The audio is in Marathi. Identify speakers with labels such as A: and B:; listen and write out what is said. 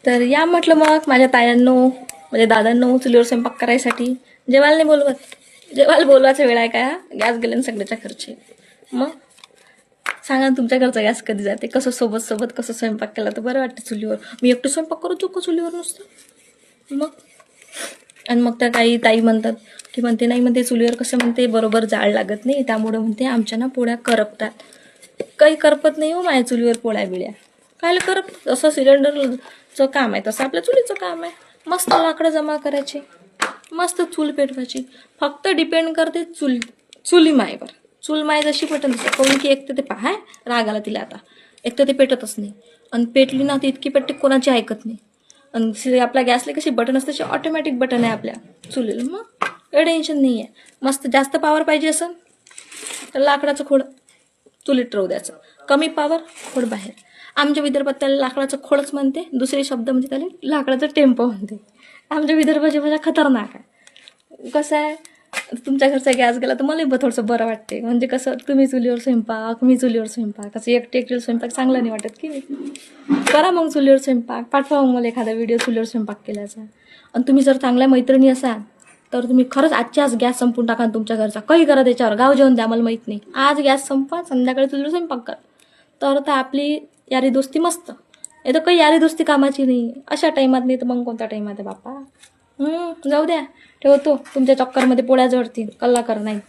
A: तर या म्हटलं मग माझ्या तायांनो म्हणजे दादांनो चुलीवर स्वयंपाक करायसाठी. जेवायला नाही बोलवत, जेवायला बोलवायचा वेळ आहे का? गॅस गेले ना सगळ्याच्या घरचे. मग सांगा तुमच्या घरचा गॅस कधी जाते? कसं सोबत सोबत कसं स्वयंपाक केला तर बरं वाटतं चुलीवर. मी एकटं स्वयंपाक करू चुक चुलीवर नुसतं. मग आणि मग त्या काही ताई म्हणतात की म्हणते नाही म्हणते चुलीवर कसं म्हणते बरोबर जाळ लागत नाही, त्यामुळं म्हणते आमच्या ना पोळ्या करपतात. काही करपत नाही हो माझ्या चुलीवर पोळ्या बिळ्या. कायला करप? असं सिलेंडरचं काम आहे तसं आपल्या चुलीचं काम आहे. मस्त लाकडं जमा करायची, मस्त चूल पेटवायची. फक्त डिपेंड करते चुली मायवर. चूल माय जशी पेटत नसते कोण की एक तर ते पहा राग आला तिला आता. एक तर ते पेटतच नाही आणि पेटली ना ती इतकी पेटते कोणाची ऐकत नाही. आणि आपल्या गॅसला कशी बटन असते तशी ऑटोमॅटिक बटन आहे आपल्या चुलीला. मग काही टेन्शन नाही आहे. मस्त जास्त पावर पाहिजे असं तर लाकडाचं खोड चुलीत राहू द्यायचं. कमी पावर खोड बाहेर. आमच्या विदर्भात त्याला लाकडाचं खोडच म्हणते, दुसरे शब्द म्हणजे त्याला लाकडाचं टेम्पो म्हणते. आमच्या विदर्भाची भाषा खतरनाक आहे. कसं आहे तुमच्या घरचा गॅस गेला तर मलाही थोडंसं बरं वाटते. म्हणजे कसं तुम्ही चुलीवर स्वयंपाक मी चुलीवर स्वयंपाक, कसं एकटे स्वयंपाक चांगला नाही वाटत की नाही. करा मग चुलीवर स्वयंपाक, पाठवा मग मला एखादा व्हिडिओ चुलीवर स्वयंपाक केल्याचा. आणि तुम्ही जर चांगल्या मैत्रिणी असाल तर तुम्ही खरंच आजच्या आज गॅस संपून टाका तुमच्या घरचा. काही करा त्याच्यावर, गाव जेवण द्या मला माहीत नाही. आज गॅस संपवा, संध्याकाळी चुलीवर स्वयंपाक करा तर आपली यारी दोस्ती मस्त. नाही तर काही यारी दोस्ती कामाची नाही. अशा टाईमात नाही तर मग कोणत्या टाईमात आहे बाप्पा. जाऊ द्या, ठेवतो. तुमच्या चक्करमध्ये पोळ्या जळतील, कल्ला कर नाही.